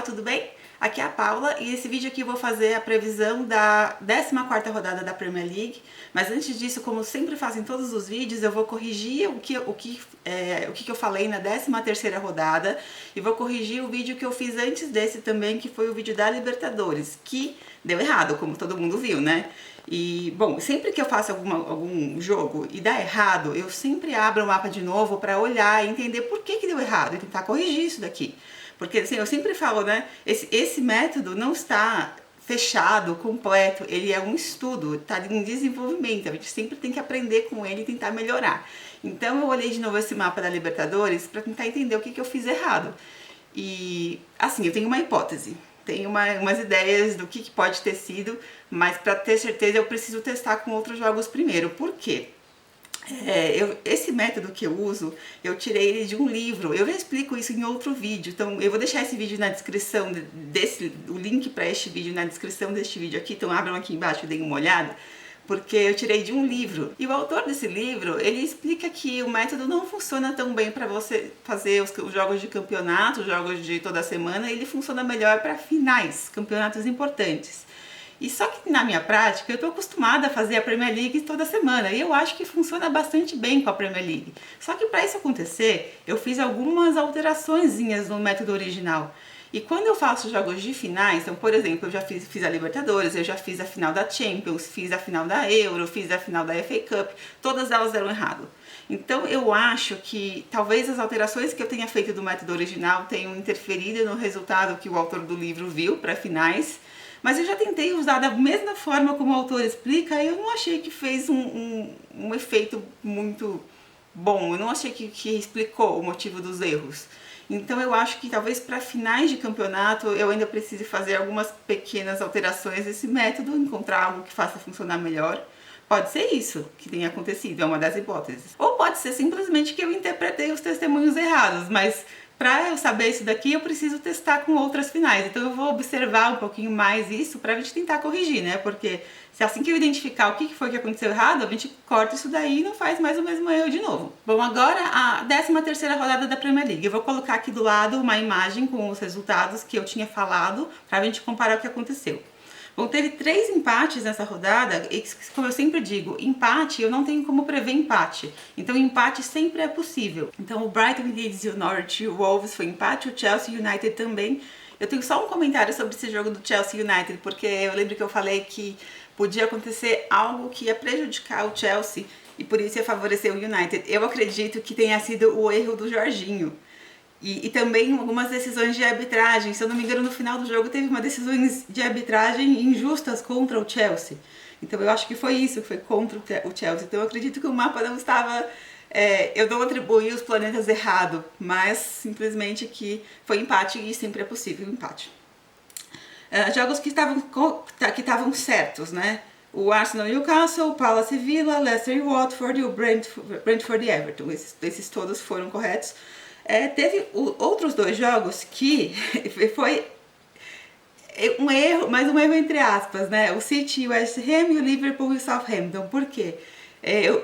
pessoal, tudo bem? Aqui é a Paula e esse vídeo aqui eu vou fazer a previsão da 14ª rodada da Premier League. Mas antes disso, como sempre faço em todos os vídeos, eu vou corrigir o que eu falei na 13ª rodada e vou corrigir o vídeo que eu fiz antes desse também, que foi o vídeo da Libertadores, que deu errado, como todo mundo viu, né? E, bom, sempre que eu faço algum jogo e dá errado, eu sempre abro o mapa de novo para olhar e entender por que deu errado e tentar corrigir isso daqui. Porque, assim, eu sempre falo, né, esse método não está fechado, completo, ele é um estudo, está em desenvolvimento, a gente sempre tem que aprender com ele e tentar melhorar. Então eu olhei de novo esse mapa da Libertadores para tentar entender o que eu fiz errado. E, assim, eu tenho uma hipótese. Tenho umas ideias do que pode ter sido, mas para ter certeza eu preciso testar com outros jogos primeiro. Por quê? Esse método que eu uso, eu tirei ele de um livro. Eu já explico isso em outro vídeo, então eu vou deixar esse vídeo na descrição o link para este vídeo na descrição deste vídeo aqui, então abram aqui embaixo e deem uma olhada, porque eu tirei de um livro. E o autor desse livro, ele explica que o método não funciona tão bem para você fazer os jogos de campeonato, os jogos de toda semana, ele funciona melhor para finais, campeonatos importantes. E só que na minha prática eu estou acostumada a fazer a Premier League toda semana e eu acho que funciona bastante bem com a Premier League. Só que para isso acontecer, eu fiz algumas alteraçõezinhas no método original. E quando eu faço jogos de finais, então, por exemplo, eu já fiz a Libertadores, eu já fiz a final da Champions, fiz a final da Euro, fiz a final da FA Cup, todas elas deram errado. Então eu acho que talvez as alterações que eu tenha feito do método original tenham interferido no resultado que o autor do livro viu para finais. Mas eu já tentei usar da mesma forma como o autor explica e eu não achei que fez um efeito muito bom. Eu não achei que explicou o motivo dos erros. Então eu acho que talvez para finais de campeonato eu ainda precise fazer algumas pequenas alterações nesse método, encontrar algo que faça funcionar melhor. Pode ser isso que tenha acontecido, é uma das hipóteses. Ou pode ser simplesmente que eu interpretei os testemunhos errados, mas para eu saber isso daqui, eu preciso testar com outras finais. Então eu vou observar um pouquinho mais isso para a gente tentar corrigir, né? Porque se assim que eu identificar o que foi que aconteceu errado, a gente corta isso daí e não faz mais o mesmo erro de novo. Bom, agora a 13ª rodada da Premier League. Eu vou colocar aqui do lado uma imagem com os resultados que eu tinha falado para a gente comparar o que aconteceu. Bom, teve 3 empates nessa rodada, e como eu sempre digo, empate, eu não tenho como prever empate. Então empate sempre é possível. Então o Brighton, Leeds e o Norwich Wolves foi empate, o Chelsea United também. Eu tenho só um comentário sobre esse jogo do Chelsea United, porque eu lembro que eu falei que podia acontecer algo que ia prejudicar o Chelsea e por isso ia favorecer o United. Eu acredito que tenha sido o erro do Jorginho. E também algumas decisões de arbitragem. Se eu não me engano, no final do jogo teve uma decisões de arbitragem injustas contra o Chelsea. Então eu acho que foi isso, que foi contra o Chelsea. Então eu acredito que o mapa não estava... eu não atribuí os planetas errado, mas simplesmente que foi empate e sempre é possível empate. Jogos que estavam certos, né? O Arsenal e Newcastle, o Palace e Villa, Leicester e Watford e o Brentford e Everton. Esses todos foram corretos. Teve outros 2 jogos que foi um erro, mas um erro entre aspas, né? O City e o West Ham e o Liverpool e o Southampton. Por quê?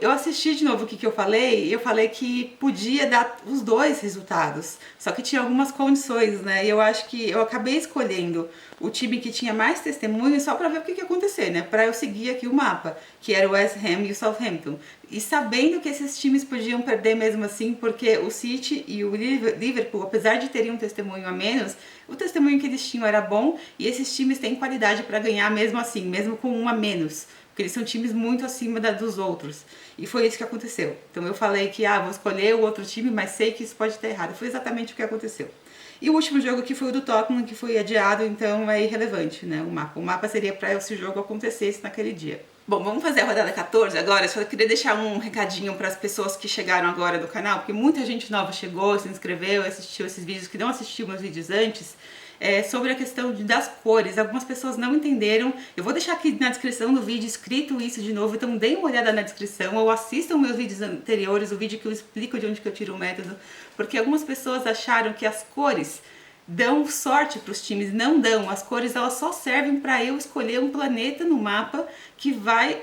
Eu assisti de novo o que eu falei e eu falei que podia dar os 2 resultados, só que tinha algumas condições, né? E eu acho que eu acabei escolhendo o time que tinha mais testemunhos só para ver o que ia acontecer, né? Para eu seguir aqui o mapa, que era o West Ham e o Southampton. E sabendo que esses times podiam perder mesmo assim, porque o City e o Liverpool, apesar de terem um testemunho a menos, o testemunho que eles tinham era bom e esses times têm qualidade para ganhar mesmo assim, mesmo com um a menos. Porque eles são times muito acima dos outros. E foi isso que aconteceu. Então eu falei que, vou escolher o outro time, mas sei que isso pode estar errado. Foi exatamente o que aconteceu. E o último jogo que foi o do Tottenham, que foi adiado, então é irrelevante, né, o mapa. O mapa seria para esse jogo acontecesse naquele dia. Bom, vamos fazer a rodada 14 agora. Eu só queria deixar um recadinho para as pessoas que chegaram agora no canal, porque muita gente nova chegou, se inscreveu, assistiu esses vídeos, que não assistiu meus vídeos antes. Sobre a questão das cores, algumas pessoas não entenderam. Eu vou deixar aqui na descrição do vídeo escrito isso de novo, então deem uma olhada na descrição ou assistam meus vídeos anteriores, o vídeo que eu explico de onde que eu tiro o método, porque algumas pessoas acharam que as cores dão sorte para os times. Não dão, as cores elas só servem para eu escolher um planeta no mapa que vai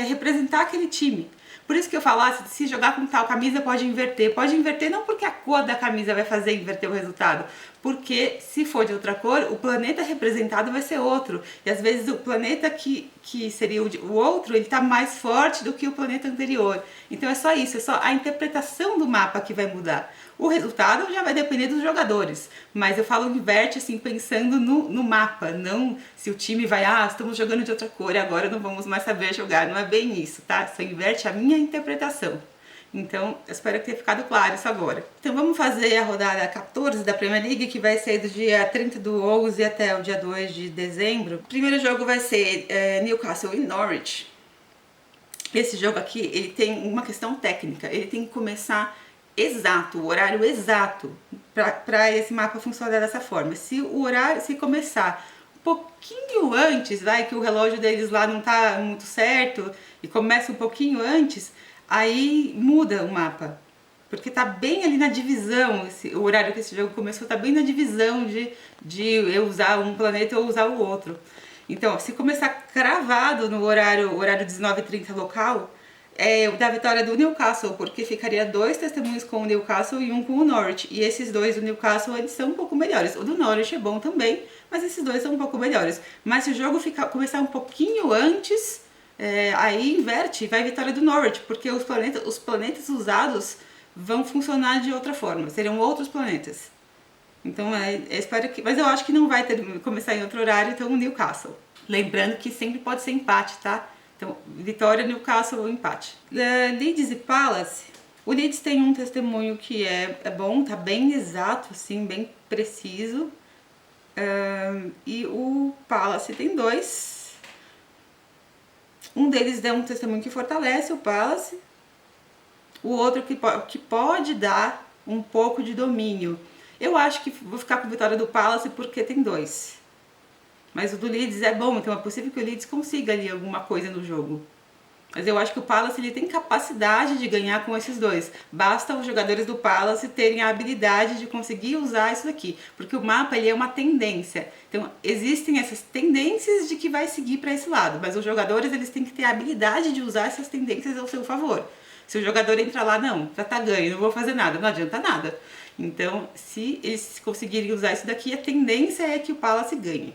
representar aquele time. Por isso que eu falo, se jogar com tal camisa pode inverter. Pode inverter não porque a cor da camisa vai fazer inverter o resultado, porque se for de outra cor, o planeta representado vai ser outro. E às vezes o planeta que seria o outro, ele está mais forte do que o planeta anterior. Então é só isso, é só a interpretação do mapa que vai mudar. O resultado já vai depender dos jogadores, mas eu falo inverte assim, pensando no mapa, não se o time vai, estamos jogando de outra cor e agora não vamos mais saber jogar, não é bem isso, tá? Só inverte a minha interpretação. Então, eu espero que tenha ficado claro isso agora. Então vamos fazer a rodada 14 da Premier League, que vai ser do dia 30 do 11 até o dia 2 de dezembro. O primeiro jogo vai ser Newcastle e Norwich. Esse jogo aqui, ele tem uma questão técnica, ele tem que começar exato, o horário exato, para esse mapa funcionar dessa forma. Se o horário, se começar um pouquinho antes, que o relógio deles lá não tá muito certo, e começa um pouquinho antes, aí muda o mapa, porque tá bem ali na divisão, o horário que esse jogo começou tá bem na divisão de eu usar um planeta ou usar o outro. Então, se começar cravado no horário 19h30 local, da vitória do Newcastle, porque ficaria 2 testemunhos com o Newcastle e um com o Norwich. E esses dois do Newcastle, eles são um pouco melhores. O do Norwich é bom também, mas esses dois são um pouco melhores. Mas se o jogo começar um pouquinho antes, aí inverte, vai a vitória do Norwich, porque os planetas usados vão funcionar de outra forma, serão outros planetas. Então, espero que, mas eu acho que não vai começar em outro horário, então o Newcastle. Lembrando que sempre pode ser empate, tá? Então, vitória, Newcastle ou empate. Leeds e Palace. O Leeds tem um testemunho que é bom, tá bem exato, assim, bem preciso. E o Palace tem 2. Um deles é um testemunho que fortalece o Palace. O outro que pode dar um pouco de domínio. Eu acho que vou ficar com a vitória do Palace porque tem 2. Mas o do Leeds é bom, então é possível que o Leeds consiga ali alguma coisa no jogo. Mas eu acho que o Palace ele tem capacidade de ganhar com esses dois. Basta os jogadores do Palace terem a habilidade de conseguir usar isso daqui. Porque o mapa ele é uma tendência. Então existem essas tendências de que vai seguir para esse lado. Mas os jogadores eles têm que ter a habilidade de usar essas tendências ao seu favor. Se o jogador entrar lá, não, já tá ganho, não vou fazer nada, não adianta nada. Então, se eles conseguirem usar isso daqui, a tendência é que o Palace ganhe.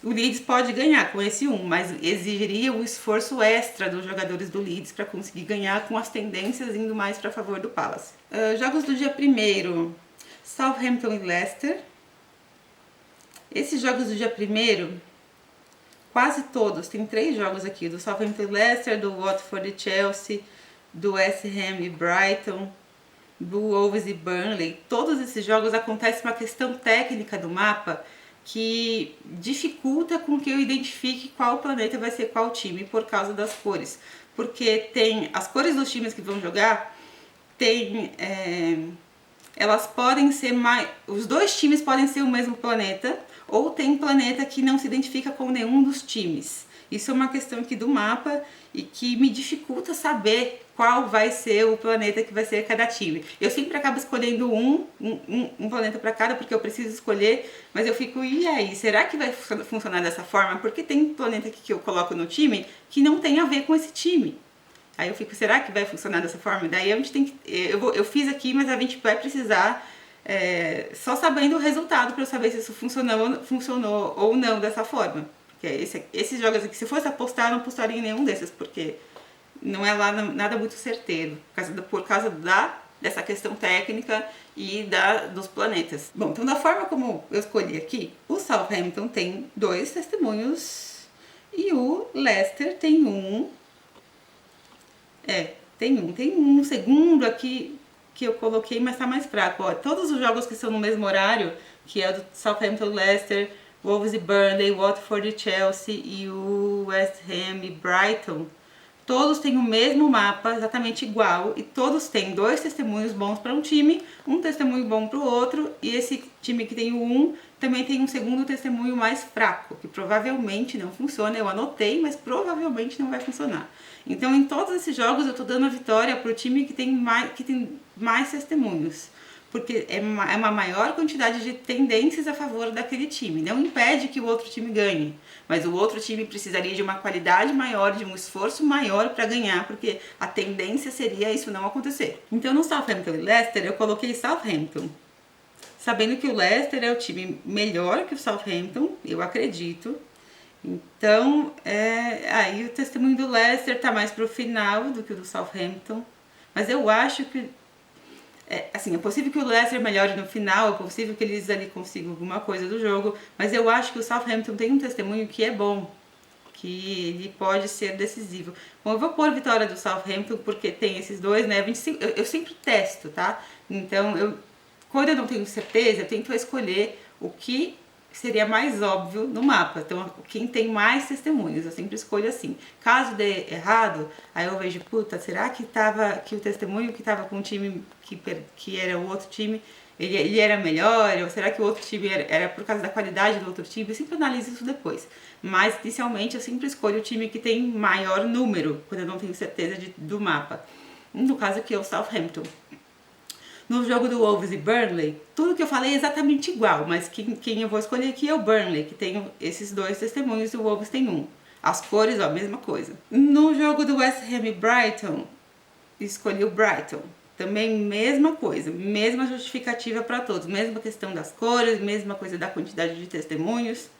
O Leeds pode ganhar com esse 1, mas exigiria um esforço extra dos jogadores do Leeds para conseguir ganhar com as tendências indo mais para favor do Palace. Jogos do dia 1º, Southampton e Leicester. Esses jogos do dia 1º, quase todos, tem 3 jogos aqui, do Southampton e Leicester, do Watford e Chelsea, do West Ham e Brighton, do Wolves e Burnley. Todos esses jogos acontece uma questão técnica do mapa que dificulta com que eu identifique qual planeta vai ser qual time por causa das cores. Porque tem as cores dos times que vão jogar, elas podem ser os 2 times podem ser o mesmo planeta, ou tem planeta que não se identifica com nenhum dos times. Isso é uma questão aqui do mapa e que me dificulta saber qual vai ser o planeta que vai ser cada time. Eu sempre acabo escolhendo um planeta para cada, porque eu preciso escolher, mas eu fico, e aí, será que vai funcionar dessa forma? Porque tem planeta aqui que eu coloco no time que não tem a ver com esse time. Aí eu fico, será que vai funcionar dessa forma? Daí a gente tem que, eu fiz aqui, mas a gente vai precisar só sabendo o resultado para eu saber se isso funcionou ou não dessa forma. Porque esses jogos aqui, se fosse apostar, eu não apostaria em nenhum desses, porque não é lá nada muito certeiro, por causa dessa questão técnica e dos planetas. Bom, então da forma como eu escolhi aqui, o Southampton tem 2 testemunhos e o Leicester tem um. Tem um segundo aqui que eu coloquei, mas tá mais fraco. Ó, todos os jogos que são no mesmo horário, que é o do Southampton, Leicester, Wolves e Burnley, Watford e Chelsea e o West Ham e Brighton, todos têm o mesmo mapa, exatamente igual, e todos têm 2 testemunhos bons para um time, um testemunho bom para o outro, e esse time que tem o 1 também tem um segundo testemunho mais fraco, que provavelmente não funciona. Eu anotei, mas provavelmente não vai funcionar. Então, em todos esses jogos, eu estou dando a vitória para o time que tem mais testemunhos, porque é uma maior quantidade de tendências a favor daquele time. Não impede que o outro time ganhe, mas o outro time precisaria de uma qualidade maior, de um esforço maior para ganhar, porque a tendência seria isso não acontecer. Então no Southampton e Leicester eu coloquei Southampton. sabendo que o Leicester é o time melhor que o Southampton, eu acredito. Então, aí o testemunho do Leicester tá mais pro final do que o do Southampton. Mas eu acho que assim, é possível que o Leicester melhore no final, é possível que eles ali consigam alguma coisa do jogo, mas eu acho que o Southampton tem um testemunho que é bom, que ele pode ser decisivo. Bom, eu vou pôr a vitória do Southampton porque tem esses dois, né? 25, eu sempre testo, tá? Então, quando eu não tenho certeza, eu tento escolher o que seria mais óbvio no mapa. Então, quem tem mais testemunhos, eu sempre escolho assim. Caso dê errado, aí eu vejo, puta, será que o testemunho que tava com o time que era o outro time, ele era melhor? Ou será que o outro time era por causa da qualidade do outro time? Eu sempre analiso isso depois. Mas, inicialmente, eu sempre escolho o time que tem maior número, quando eu não tenho certeza do mapa. No caso aqui é o Southampton. No jogo do Wolves e Burnley, tudo que eu falei é exatamente igual, mas quem eu vou escolher aqui é o Burnley, que tem esses dois testemunhos e o Wolves tem um. As cores, ó, a mesma coisa. No jogo do West Ham e Brighton, escolhi o Brighton. Também mesma coisa, mesma justificativa para todos, mesma questão das cores, mesma coisa da quantidade de testemunhos.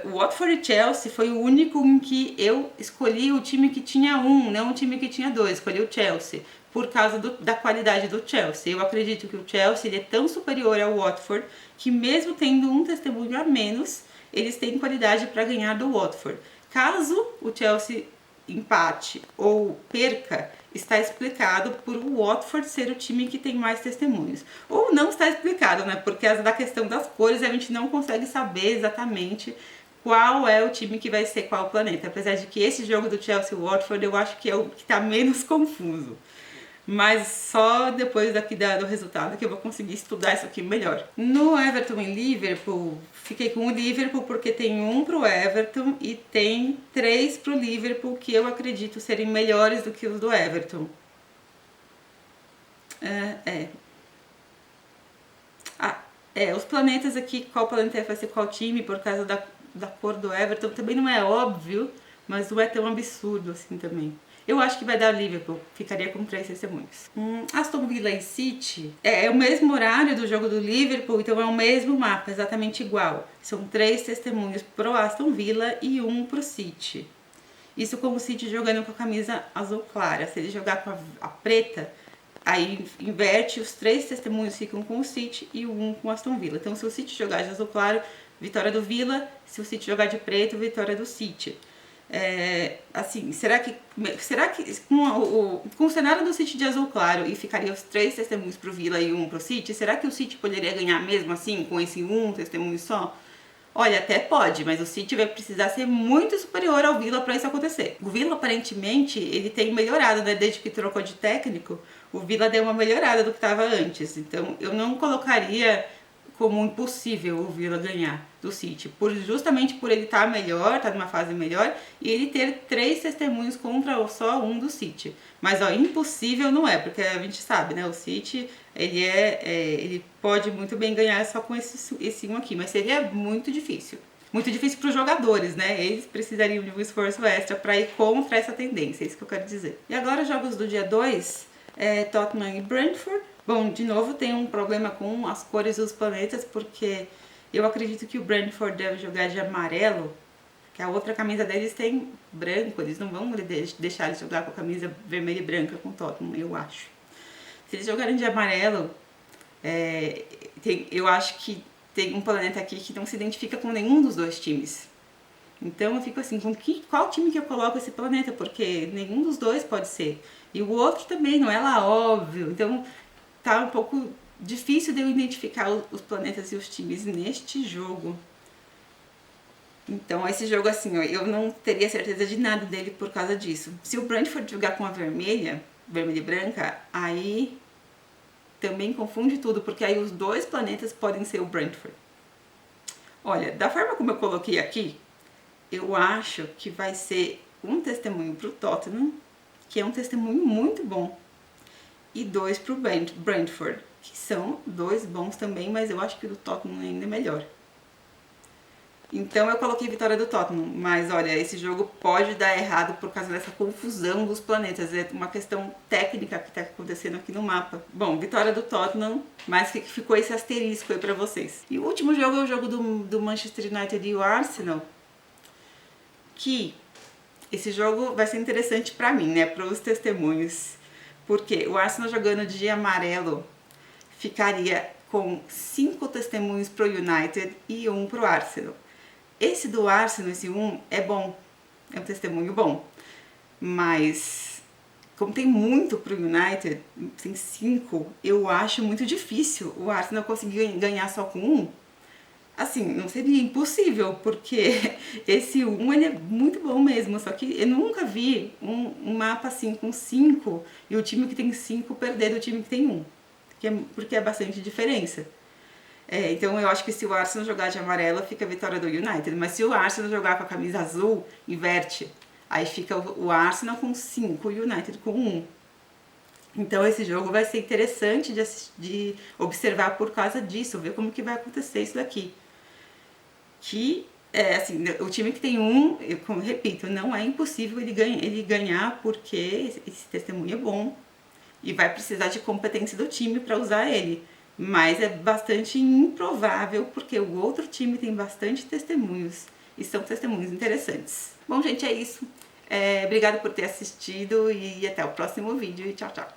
O Watford e Chelsea foi o único em que eu escolhi o time que tinha um, não o time que tinha dois, escolhi o Chelsea, por causa da qualidade do Chelsea. Eu acredito que o Chelsea ele é tão superior ao Watford que mesmo tendo um testemunho a menos, eles têm qualidade para ganhar do Watford. Caso o Chelsea empate ou perca, está explicado por o Watford ser o time que tem mais testemunhos. Ou não está explicado, né? Porque da questão das cores a gente não consegue saber exatamente qual é o time que vai ser qual planeta. Apesar de que esse jogo do Chelsea e Watford eu acho que é o que está menos confuso. Mas só depois daqui do resultado que eu vou conseguir estudar isso aqui melhor. No Everton e Liverpool, fiquei com o Liverpool porque tem um pro Everton e tem 3 pro Liverpool que eu acredito serem melhores do que os do Everton. Os planetas aqui, qual planeta vai ser qual time por causa da cor do Everton, também não é óbvio, mas não é tão absurdo assim também. Eu acho que vai dar Liverpool, ficaria com 3 testemunhos. Aston Villa e City é o mesmo horário do jogo do Liverpool, então é o mesmo mapa, exatamente igual. São 3 testemunhos pro Aston Villa e 1 pro City. Isso com o City jogando com a camisa azul clara. Se ele jogar com a preta, aí inverte, os 3 testemunhos ficam com o City e o 1 com o Aston Villa. Então se o City jogar de azul claro, vitória do Villa. Se o City jogar de preto, vitória do City. Assim, será que com o cenário do City de azul claro e ficaria os 3 testemunhos pro Villa e 1 pro City, será que o City poderia ganhar mesmo assim, com esse 1 testemunho só? Olha, até pode, mas o City vai precisar ser muito superior ao Villa para isso acontecer. O Villa, aparentemente, ele tem melhorado, né? Desde que trocou de técnico, o Villa deu uma melhorada do que estava antes. Então, eu não colocaria como impossível o Villa ganhar do City, justamente por ele estar melhor, estar numa fase melhor, e ele ter 3 testemunhos contra só 1 do City. Mas ó, impossível não é, porque a gente sabe, né? O City, ele pode muito bem ganhar só com esse 1 aqui, mas seria muito difícil. Muito difícil para os jogadores, né? Eles precisariam de um esforço extra para ir contra essa tendência, é isso que eu quero dizer. E agora, jogos do dia 2, Tottenham e Brentford. Bom, de novo tem um problema com as cores dos planetas, porque eu acredito que o Brentford deve jogar de amarelo, que a outra camisa deles tem branco, eles não vão deixar eles jogar com a camisa vermelha e branca com o Tottenham, eu acho. Se eles jogarem de amarelo, eu acho que tem um planeta aqui que não se identifica com nenhum dos dois times. Então eu fico assim, qual time que eu coloco esse planeta? Porque nenhum dos dois pode ser. E o outro também, não é lá óbvio. Então tá um pouco difícil de eu identificar os planetas e os times neste jogo. Então esse jogo assim, ó, eu não teria certeza de nada dele por causa disso. Se o Brentford jogar com a vermelha e branca, aí também confunde tudo, porque aí os 2 planetas podem ser o Brentford. Olha, da forma como eu coloquei aqui, eu acho que vai ser um testemunho pro Tottenham, que é um testemunho muito bom, e 2 pro Brentford, que são 2 bons também, mas eu acho que o do Tottenham ainda é melhor. Então eu coloquei vitória do Tottenham, mas olha, esse jogo pode dar errado por causa dessa confusão dos planetas. É uma questão técnica que está acontecendo aqui no mapa. Bom, vitória do Tottenham, mas ficou esse asterisco aí pra vocês. E o último jogo é o jogo do Manchester United e o Arsenal, que esse jogo vai ser interessante pra mim, né, para os testemunhos. Porque o Arsenal jogando de amarelo ficaria com 5 testemunhos pro United e 1 pro Arsenal. Esse do Arsenal, esse 1, é bom, é um testemunho bom, mas como tem muito pro United, tem 5, eu acho muito difícil o Arsenal conseguir ganhar só com 1. Assim, não seria impossível, porque esse 1 ele é muito bom mesmo, só que eu nunca vi um mapa assim com 5 e o time que tem 5 perder do time que tem 1, porque é bastante diferença. Então eu acho que se o Arsenal jogar de amarelo, fica a vitória do United. Mas se o Arsenal jogar com a camisa azul, inverte. Aí fica o Arsenal com 5 e o United com 1. Então esse jogo vai ser interessante de observar por causa disso, ver como que vai acontecer isso daqui. Que, assim, o time que tem 1, eu repito, não é impossível ele ganhar, porque esse testemunho é bom. E vai precisar de competência do time para usar ele. Mas é bastante improvável, porque o outro time tem bastante testemunhos. E são testemunhos interessantes. Bom, gente, é isso. Obrigada por ter assistido e até o próximo vídeo. E tchau, tchau.